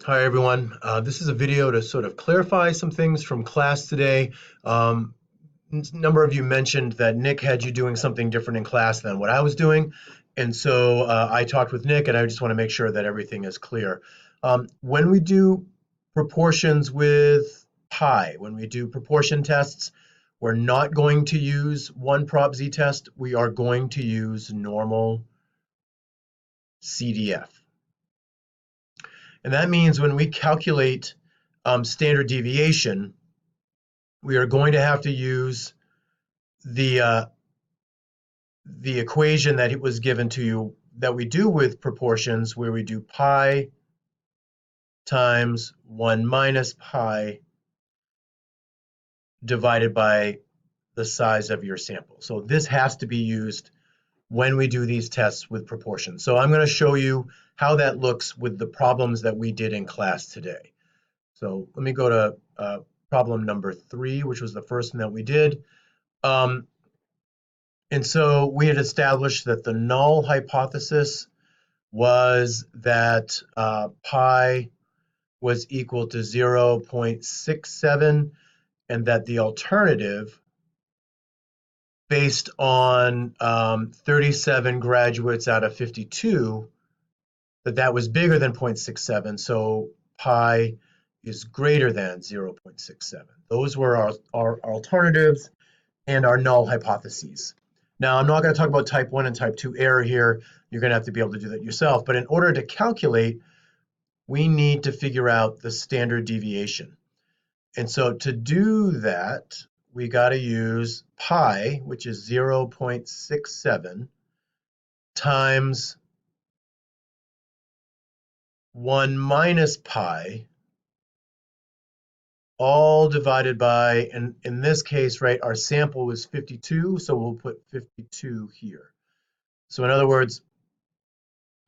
Hi everyone. This is a video to sort of clarify some things from class today. Um, Number of you mentioned that Nick had you doing something different in class than what I was doing. And so I talked with Nick and I just want to make sure that everything is clear. When we do proportions with pi, when we do proportion tests, we're not going to use one prop z-test. We are going to use normal CDF. And that means when we calculate standard deviation, we are going to have to use the the equation that it was given to you that we do with proportions, where we do pi times 1 minus pi divided by the size of your sample. So this has to be used when we do these tests with proportions. So I'm going to show you how that looks with the problems that we did in class today. So let me go to problem number 3, which was the first one that we did. And so we had established that the null hypothesis was that pi was equal to 0.67, and that the alternative, based on 37 graduates out of 52, that was bigger than 0.67, so pi is greater than 0.67. Those were our alternatives and our null hypotheses. Now, I'm not going to talk about type 1 and type 2 error here. You're going to have to be able to do that yourself. But in order to calculate, we need to figure out the standard deviation. And so to do that, we got to use pi, which is 0.67, times 1 minus pi, all divided by, and in this case, right, our sample was 52, so we'll put 52 here. So in other words,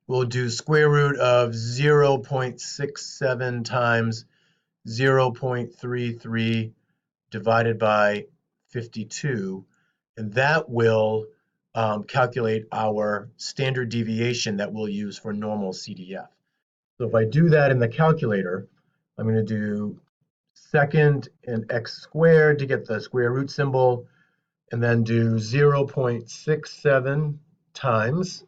we'll do square root of 0.67 times 0.33 divided by 52, and that will calculate our standard deviation that we'll use for normal CDF. So if I do that in the calculator, I'm going to do second and x squared to get the square root symbol, and then do 0.67 times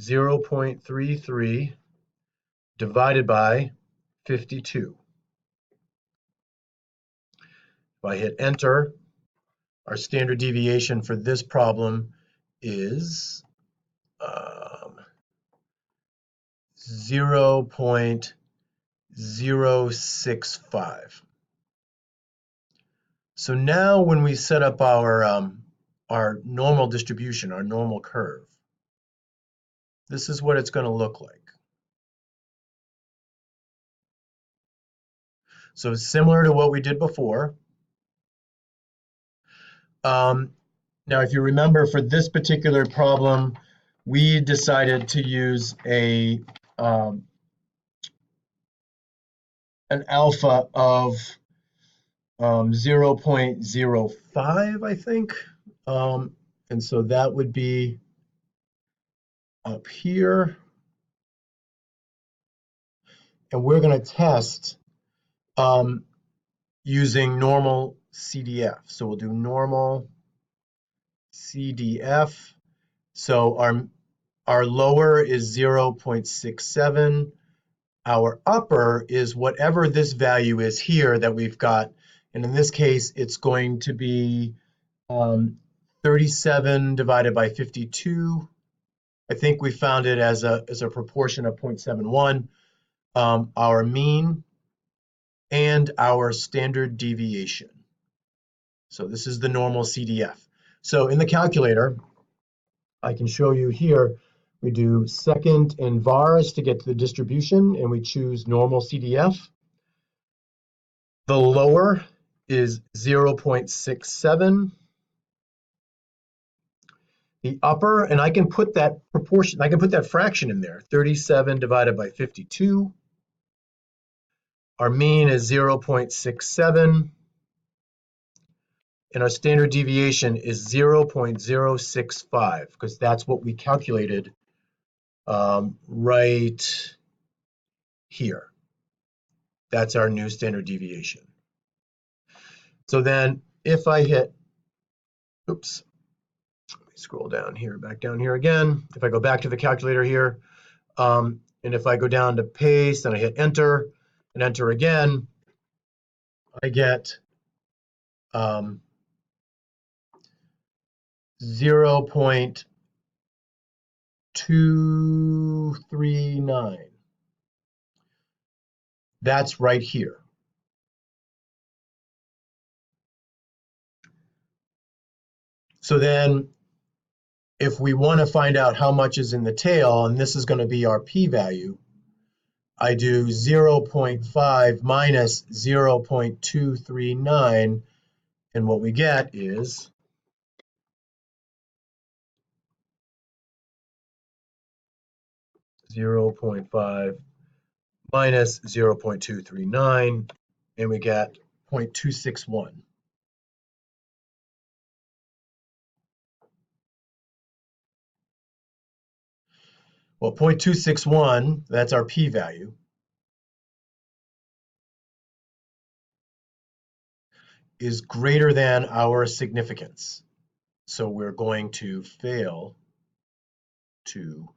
0.33 divided by 52. If I hit enter, our standard deviation for this problem is 0.065. So now when we set up our normal distribution, our normal curve, this is what it's going to look like. So similar to what we did before. Now, if you remember, for this particular problem, we decided to use an alpha of 0.05, I think. And so that would be up here. And we're going to test using normal CDF. So we'll do normal CDF. So our lower is 0.67. Our upper is whatever this value is here that we've got. And in this case, it's going to be 37 divided by 52. I think we found it as a proportion of 0.71. Our mean and our standard deviation. So this is the normal CDF. So in the calculator, I can show you here, we do second and vars to get to the distribution, and we choose normal CDF. The lower is 0.67. The upper, and I can put that proportion, I can put that fraction in there, 37 divided by 52. Our mean is 0.67. And our standard deviation is 0.065, because that's what we calculated right here. That's our new standard deviation. So then if I hit, oops, let me scroll down here, back down here again. If I go back to the calculator here, and if I go down to paste and I hit enter and enter again, I get 0.239. That's right here. So then if we want to find out how much is in the tail, and this is going to be our p-value, I do 0.5 minus 0.239, and what we get is 0.5 minus 0.239, and we get 0.261. Well, 0.261, that's our p-value, is greater than our significance. So we're going to fail to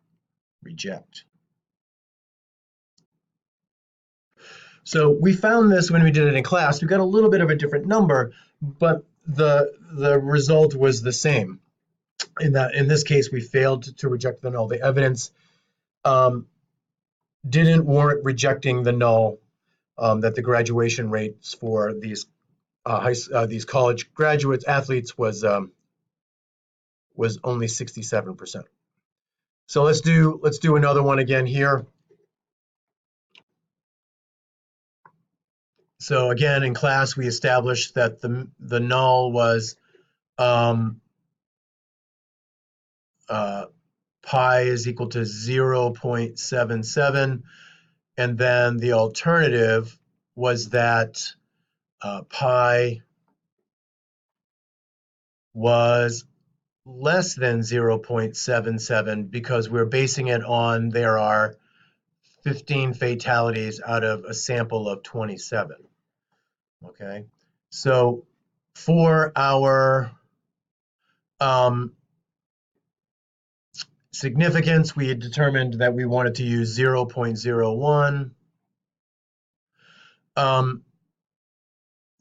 reject. So we found this when we did it in class. We got a little bit of a different number, but the result was the same. In this case, we failed to reject the null. The evidence didn't warrant rejecting the null, that the graduation rates for these college graduates, athletes, was only 67%. So let's do another one again here. So again, in class, we established that the null was pi is equal to 0.77, and then the alternative was that pi was less than 0.77 because we're basing it on there are 15 fatalities out of a sample of 27. Okay, so for our significance, we had determined that we wanted to use 0.01.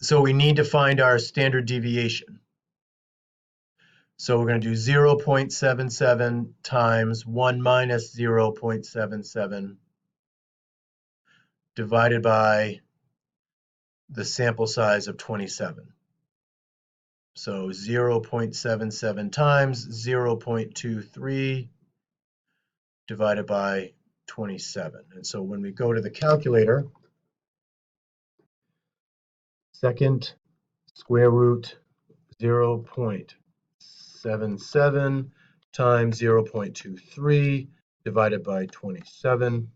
So we need to find our standard deviation. So we're going to do 0.77 times 1 minus 0.77 divided by the sample size of 27. So 0.77 times 0.23 divided by 27. And so when we go to the calculator, second square root 0.77 times 0.23 divided by 27.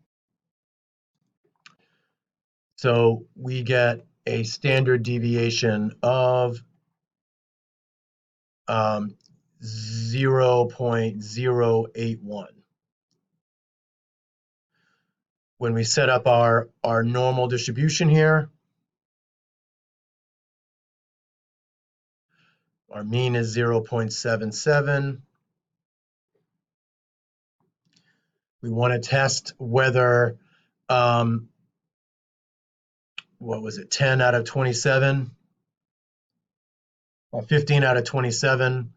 So we get a standard deviation of 0.081. When we set up our normal distribution here, our mean is 0.77. We want to test whether, what was it, 10 out of 27? 15 out of 27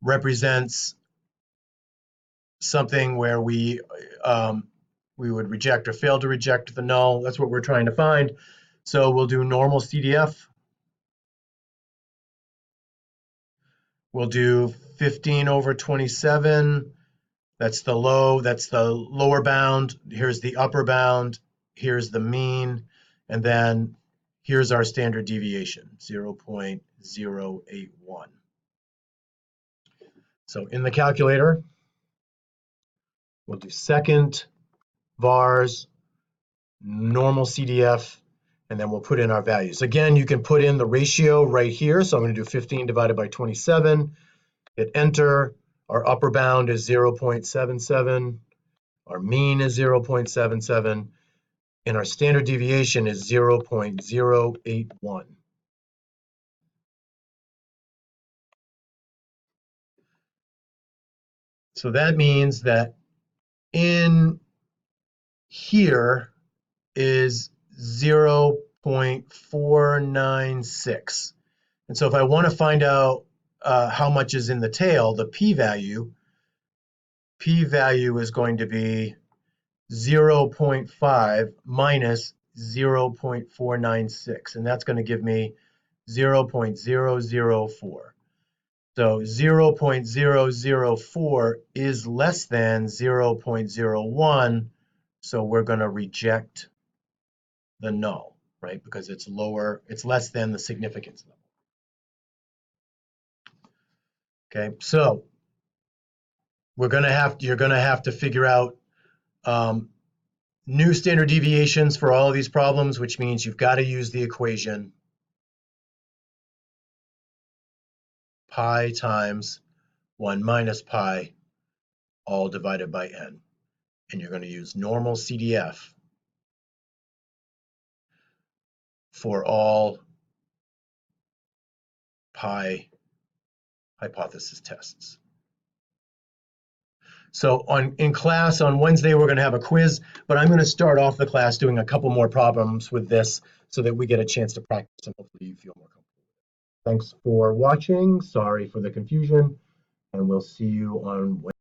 represents something where we would reject or fail to reject the null. That's what we're trying to find. So we'll do normal CDF. We'll do 15 over 27. That's the lower bound. Here's the upper bound. Here's the mean. And then here's our standard deviation, 0.081. So in the calculator, we'll do second vars, normal CDF, and then we'll put in our values. Again, you can put in the ratio right here. So I'm going to do 15 divided by 27, hit enter. Our upper bound is 0.77. Our mean is 0.77. and our standard deviation is 0.081. So that means that in here is 0.496. And so if I want to find out how much is in the tail, the p-value is going to be 0.5 minus 0.496, and that's going to give me 0.004. So 0.004 is less than 0.01, so we're going to reject the null, right? Because it's lower, it's less than the significance level. Okay, so you're going to have to figure out new standard deviations for all of these problems, which means you've got to use the equation pi times 1 minus pi all divided by n. And you're going to use normal CDF for all pi hypothesis tests. So in class on Wednesday, we're going to have a quiz, but I'm going to start off the class doing a couple more problems with this so that we get a chance to practice and hopefully you feel more comfortable. Thanks for watching. Sorry for the confusion, and we'll see you on Wednesday.